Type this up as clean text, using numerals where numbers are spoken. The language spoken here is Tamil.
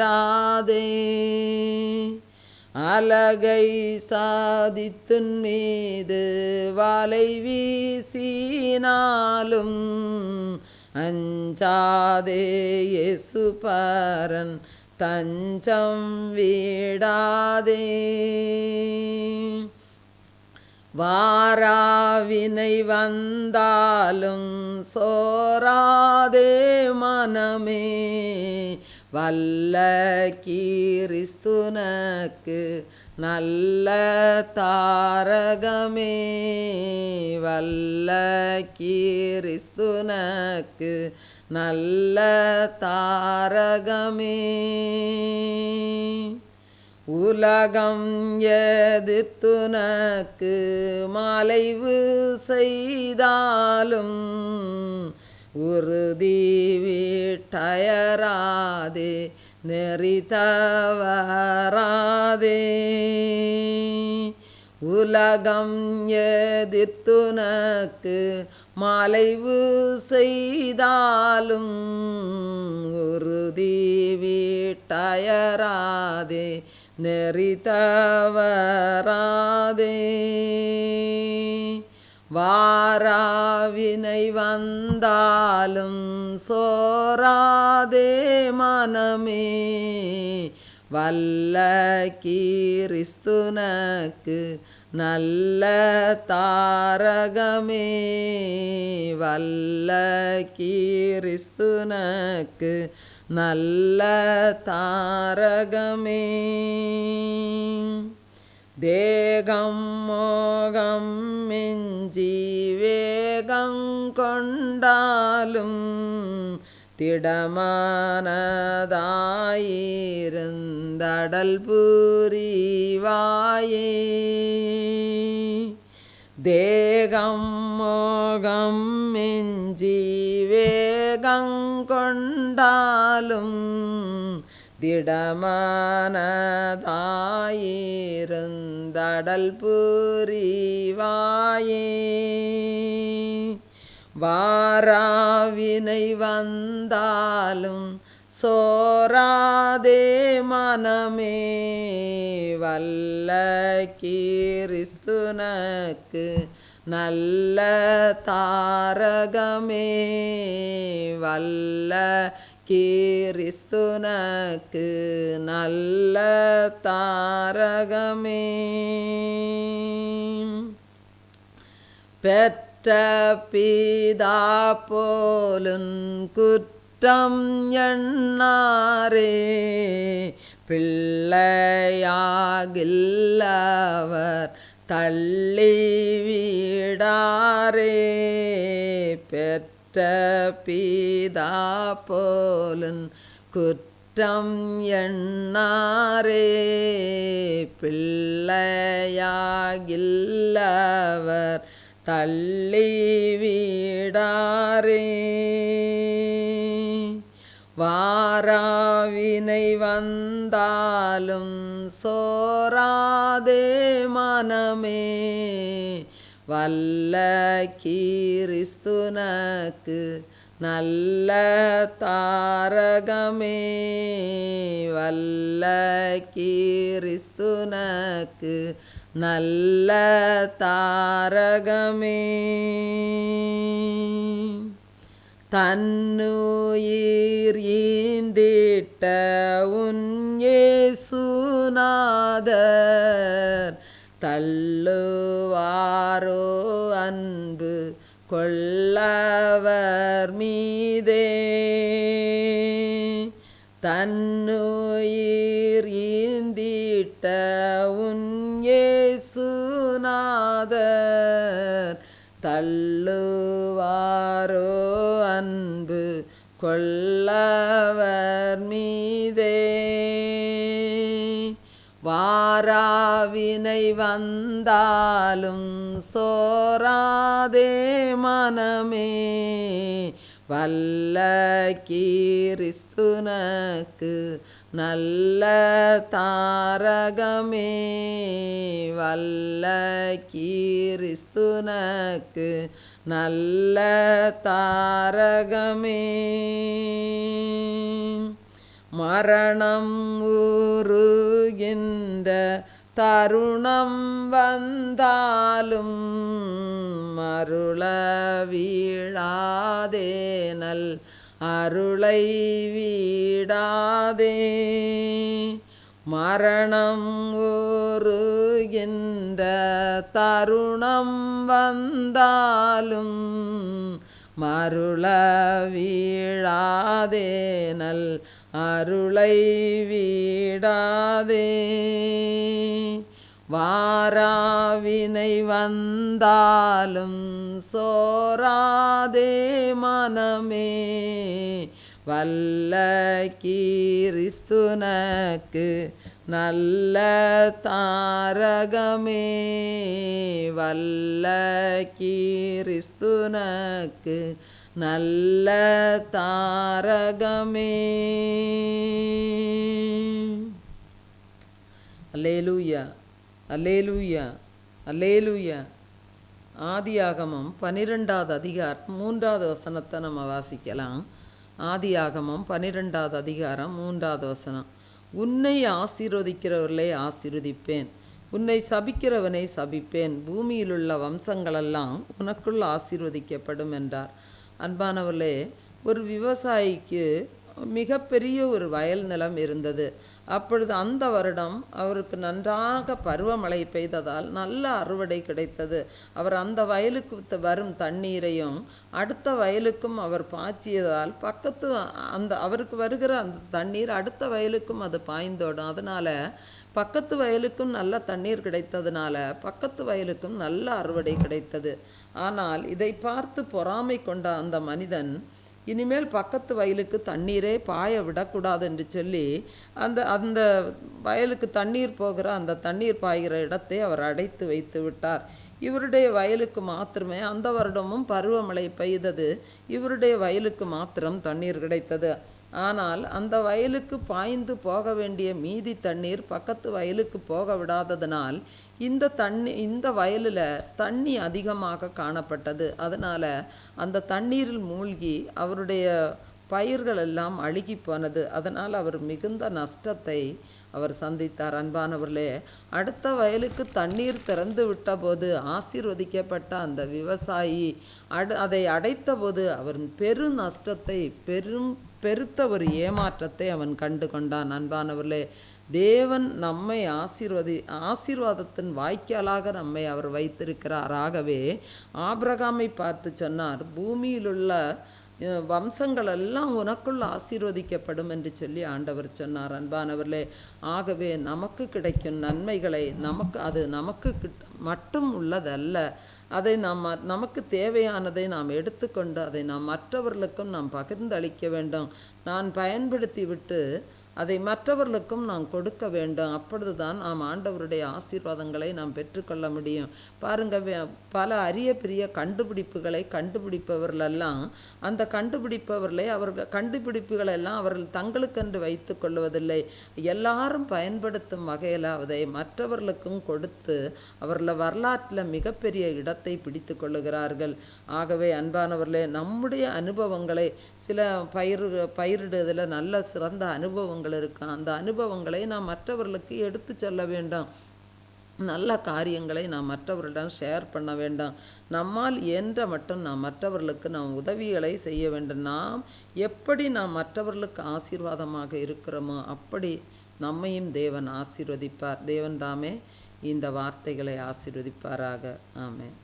தாதே அலகை சாதித்துன் மீது வலை வீசினாலும் அஞ்சாதே இயேசு பரன் தஞ்சம் விடாதே. வாராவினை வந்தாலும் சோராதே மனமே, வல்ல கிறிஸ்துனக்கு நல்ல தாரகமே, வல்ல கிறிஸ்துனக்கு நல்ல தாரகமே. உலகம் எதிர்த்துனக்கு மலைவு செய்தாலும் உறுதி விட்டயராதே நெறி தவறாதே. உலகம் எதிர்த்துனக்கு மலைவு செய்தாலும் உறுதி விட்டயராதே நெறி தவறாதே. வாராவினை வந்தாலும் சோராதே மனமே, வல்ல கிறிஸ்துனக்கு நல்ல தாரகமே, வல்ல கிறிஸ்துனக்கு நல்ல தாரகமே. தேகம் மோகம் மிஞ்சி வேகங்கொண்டாலும் திடமானதாயிருந்தடல் புரிவாயே. தேகம் மோகம் மிஞ்சி வேகங்கொண்டாலும் திடமானதாயிருந்தடல் புரிவாயே. வாராவினை வந்தாலும் சோராதே மனமே, வல்ல கிறிஸ்துனக்கு நல்ல தாரகமே, வல்ல கிறிஸ்துனக்கு நல்ல தாரகமே. பெற்ற பிதா போலுன் குற்றம் எண்ணாரே, பிள்ளையாகில்லவர் தள்ளிவிடாரே. பெற்ற பிதா போலுன் குற்றம் எண்ணாரே, பிள்ளையாகில்லவர் தள்ளிவிடாரே. வாராவினை வந்தாலும் சோராதே மனமே, வல்ல கிறிஸ்துனக்கு நல்ல தாரகமே, வல்ல கிறிஸ்துனக்கு நல்ல தாரகமே. தன்னுயிர் ஈந்திட்ட உன் இயேசுநாதர் தள்ளுவாரோ அன்பு கொள்ளவர் மீதே. தன்னுயிர் ஈந்திட்ட உன் இயேசுநாதர் தள்ளுவாரோ அன்பு கொள்ளவர் மீதே. வாராவினை வந்தாலும் சோராதே மனமே, வல்ல கிறிஸ்துனக்கு நல்ல தாரகமே, வல்ல கிறிஸ்துனக்கு நல்ல தாரகமே. மரணம் உருகின்ற தருணம் வந்தாலும் அருள வீழாதே நல் அருளை வீடாதே. மரணம் உருகின்ற தருணம் வந்தாலும் மருள வீழாதே நல் அருளை வீடாதே. வாராவினை வந்தாலும் சோராதே மனமே வல்ல கிறிஸ்துனக்கு நல்ல தாரகமே. வல்ல கிறிஸ்துனக்கு நல்ல தாரகமே. அல்லேலூயா அல்லேலூயா அல்லேலூயா. ஆதியாகமம் 12வது அதிகாரம் 3வது வசனத்தை நம்ம வாசிக்கலாம். ஆதியாகமம் 12வது அதிகாரம் 3வது வசனம். உன்னை ஆசீர்வதிக்கிறவர்களை ஆசீர்வதிப்பேன், உன்னை சபிக்கிறவனை சபிப்பேன், பூமியிலுள்ள வம்சங்களெல்லாம் உனக்குள் ஆசீர்வதிக்கப்படும் என்றார். அன்பானவர்களே, ஒரு விவசாயிக்கு மிகப்பெரிய ஒரு வயல் நிலம் இருந்தது. அப்பொழுது அந்த வருடம் அவருக்கு நன்றாக பருவமழை பெய்ததால் நல்ல அறுவடை கிடைத்தது. அவர் அந்த வயலுக்கு வரும் தண்ணீரையும் அடுத்த வயலுக்கும் அவர் பாய்ச்சியதால் பக்கத்து அவருக்கு வருகிற அந்த தண்ணீர் அடுத்த வயலுக்கும் அது பாய்ந்தோடும். அதனால் பக்கத்து வயலுக்கும் நல்ல தண்ணீர் கிடைத்ததுனால பக்கத்து வயலுக்கும் நல்ல அறுவடை கிடைத்தது. ஆனால் இதை பார்த்து பொறாமை கொண்ட அந்த மனிதன் இனிமேல் பக்கத்து வயலுக்கு தண்ணீரே பாய விடக்கூடாது என்று சொல்லி அந்த வயலுக்கு தண்ணீர் போகிற அந்த தண்ணீர் பாய்கிற இடத்தை அவர் அடைத்து வைத்து விட்டார். இவருடைய வயலுக்கு மாத்திரமே அந்த வருடமும் பருவமழை பெய்தது. இவருடைய வயலுக்கு மாத்திரம் தண்ணீர் கிடைத்தது. ஆனால் அந்த வயலுக்கு பாய்ந்து போக வேண்டிய மீதி தண்ணீர் பக்கத்து வயலுக்கு போக விடாததனால் இந்த வயலில் தண்ணி அதிகமாக காணப்பட்டது. அதனால் அந்த தண்ணீரில் மூழ்கி அவருடைய பயிர்கள் எல்லாம் அழுகி போனது. அதனால் அவர் மிகுந்த நஷ்டத்தை அவர் சந்தித்தார். அன்பானவர்களே, அடுத்த வயலுக்கு தண்ணீர் திறந்து விட்டபோது ஆசீர்வதிக்கப்பட்ட அந்த விவசாயி அதை அடைத்த போது அவர் பெரு நஷ்டத்தை பெருத்த ஒரு ஏமாற்றத்தை அவன் கண்டு கொண்டான். அன்பானவர்களே, தேவன் நம்மை ஆசீர்வாதத்தின் வாய்க்காலாக நம்மை அவர் வைத்திருக்கிறார். ஆகவே ஆபிரகாமை பார்த்து சொன்னார், பூமியிலுள்ள வம்சங்கள் எல்லாம் உனக்குள் ஆசீர்வதிக்கப்படும் என்று சொல்லி ஆண்டவர் சொன்னார். அன்பானவர்களே, ஆகவே நமக்கு கிடைக்கும் நன்மைகளை அது நமக்கு மட்டும் உள்ளதல்ல. அதை நமக்கு தேவையானதை நாம் எடுத்துக்கொண்டு அதை நாம் மற்றவர்களுக்கும் நாம் பகிர்ந்தளிக்க வேண்டும். நான் பயன்படுத்தி விட்டு அதை மற்றவர்களுக்கும் நாம் கொடுக்க வேண்டும். அப்பொழுது தான் நாம் ஆண்டவருடைய ஆசீர்வாதங்களை நாம் பெற்றுக்கொள்ள முடியும். பாருங்கள், பல அரிய பெரிய கண்டுபிடிப்புகளை கண்டுபிடிப்பவர்களெல்லாம் அந்த கண்டுபிடிப்புகளெல்லாம் அவர்கள் தங்களுக்கென்று வைத்து கொள்வதில்லை. எல்லாரும் பயன்படுத்தும் வகையில் அதை மற்றவர்களுக்கும் கொடுத்து அவர்கள வரலாற்றில் மிகப்பெரிய இடத்தை பிடித்து கொள்ளுகிறார்கள். ஆகவே அன்பானவர்களே, நம்முடைய அனுபவங்களை சில பயிரிடுவதில் நல்ல சிறந்த அனுபவங்கள் இருக்கும். அந்த அனுபவங்களை நாம் மற்றவர்களுக்கு எடுத்து சொல்ல வேண்டும். நல்ல காரியங்களை நாம் மற்றவர்களிடம் ஷேர் பண்ண வேண்டாம். நம்மால் இயன்ற மட்டும் நாம் மற்றவர்களுக்கு நாம் உதவிகளை செய்ய வேண்டும். நாம் எப்படி நாம் மற்றவர்களுக்கு ஆசீர்வாதமாக இருக்கிறோமோ அப்படி நம்மையும் தேவன் ஆசீர்வதிப்பார். தேவன் தாமே இந்த வார்த்தைகளை ஆசீர்வதிப்பாராக. ஆமென்.